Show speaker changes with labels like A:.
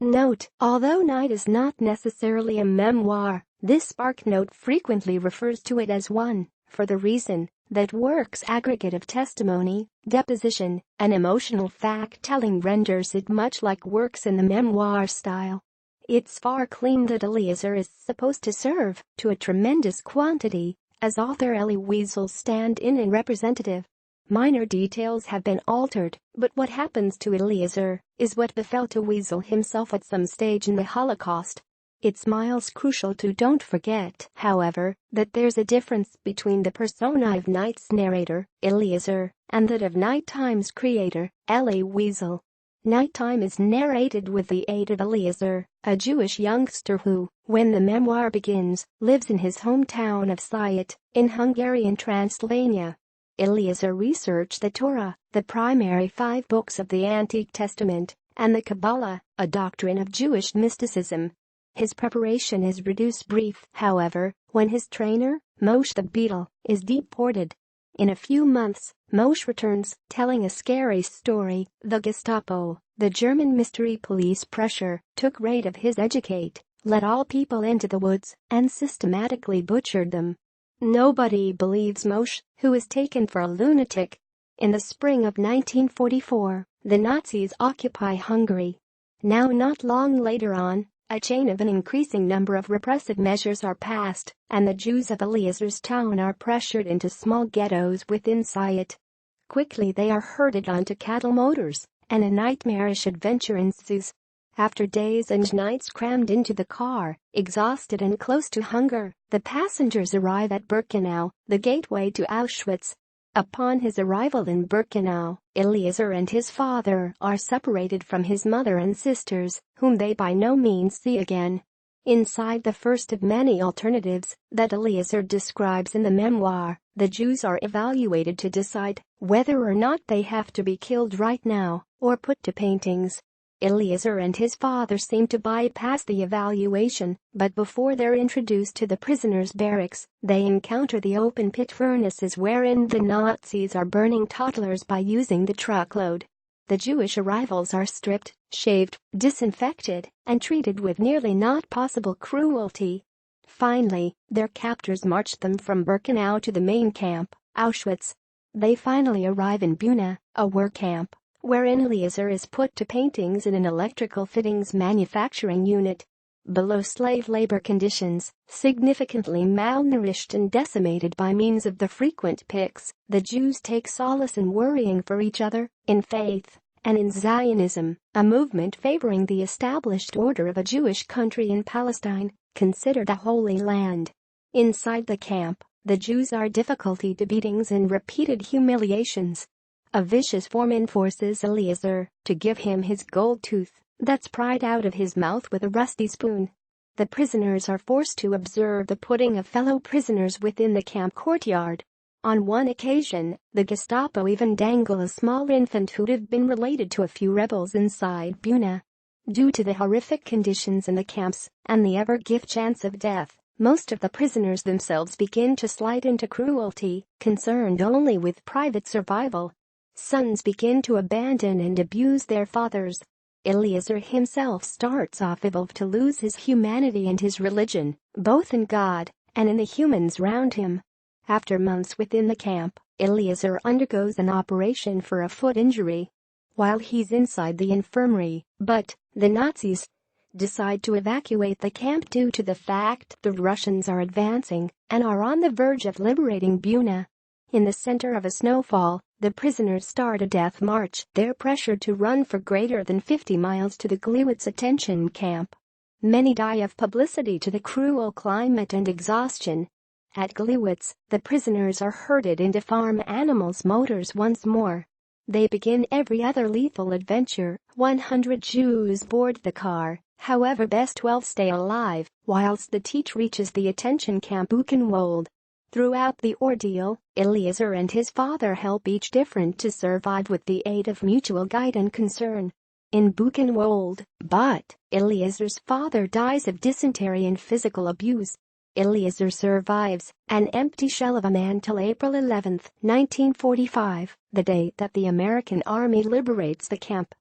A: Note: although Night is not necessarily a memoir, this SparkNote frequently refers to it as one, for the reason that work's aggregate of testimony, deposition, and emotional fact-telling renders it much like works in the memoir style. It's far claimed that Eliezer is supposed to serve to a tremendous quantity as author Elie Wiesel's stand-in and representative. Minor details have been altered, but what happens to Eliezer is what befell to Wiesel himself at some stage in the Holocaust. It's miles crucial to don't forget, however, that there's a difference between the persona of Night's narrator, Eliezer, and that of Nighttime's creator, Elie Wiesel. Nighttime is narrated with the aid of Eliezer, a Jewish youngster who, when the memoir begins, lives in his hometown of Siut, in Hungarian Transylvania. Eliezer researched the Torah, the primary 5 books of the Antique Testament, and the Kabbalah, a doctrine of Jewish mysticism. His preparation is reduced brief, however, when his trainer, Moshe the Beetle, is deported. In a few months, Moshe returns, telling a scary story. The Gestapo, the German mystery police pressure, took raid of his educate, let all people into the woods, and systematically butchered them. Nobody believes Moshe, who is taken for a lunatic. In the spring of 1944, the Nazis occupy Hungary. Now, not long later on, a chain of an increasing number of repressive measures are passed, and the Jews of Eliezer's town are pressured into small ghettos within Siut. Quickly they are herded onto cattle motors, and a nightmarish adventure ensues. After days and nights crammed into the car, exhausted and close to hunger, the passengers arrive at Birkenau, the gateway to Auschwitz. Upon his arrival in Birkenau, Eliezer and his father are separated from his mother and sisters, whom they by no means see again. Inside the first of many alternatives that Eliezer describes in the memoir, the Jews are evaluated to decide whether or not they have to be killed right now or put to paintings. Eliezer and his father seem to bypass the evaluation, but before they're introduced to the prisoners' barracks, they encounter the open pit furnaces wherein the Nazis are burning toddlers by using the truckload. The Jewish arrivals are stripped, shaved, disinfected, and treated with nearly not possible cruelty. Finally, their captors march them from Birkenau to the main camp, Auschwitz. They finally arrive in Buna, a work camp, wherein Eliezer is put to paintings in an electrical fittings manufacturing unit. Below slave labor conditions, significantly malnourished and decimated by means of the frequent picks, the Jews take solace in worrying for each other, in faith, and in Zionism, a movement favoring the established order of a Jewish country in Palestine, considered a holy land. Inside the camp, the Jews are difficulty to beatings and repeated humiliations. A vicious foreman forces Eliezer to give him his gold tooth that's pried out of his mouth with a rusty spoon. The prisoners are forced to observe the putting of fellow prisoners within the camp courtyard. On one occasion, the Gestapo even dangle a small infant who'd have been related to a few rebels inside Buna. Due to the horrific conditions in the camps and the ever-gift chance of death, most of the prisoners themselves begin to slide into cruelty, concerned only with private survival. Sons begin to abandon and abuse their fathers. Eliezer himself starts off evolved to lose his humanity and his religion, both in God and in the humans round him. After months within the camp, Eliezer undergoes an operation for a foot injury. While he's inside the infirmary, but the Nazis decide to evacuate the camp due to the fact the Russians are advancing and are on the verge of liberating Buna. In the center of a snowfall, the prisoners start a death march. They're pressured to run for greater than 50 miles to the Gliwice detention camp. Many die of publicity to the cruel climate and exhaustion. At Gliwice, the prisoners are herded into farm animals' motors once more. They begin every other lethal adventure. 100 Jews board the car, however best 12 stay alive, whilst the teach reaches the detention camp Buchenwald. Throughout the ordeal, Eliezer and his father help each different to survive with the aid of mutual guide and concern. In Buchenwald, but Eliezer's father dies of dysentery and physical abuse. Eliezer survives, an empty shell of a man till April 11, 1945, the day that the American army liberates the camp.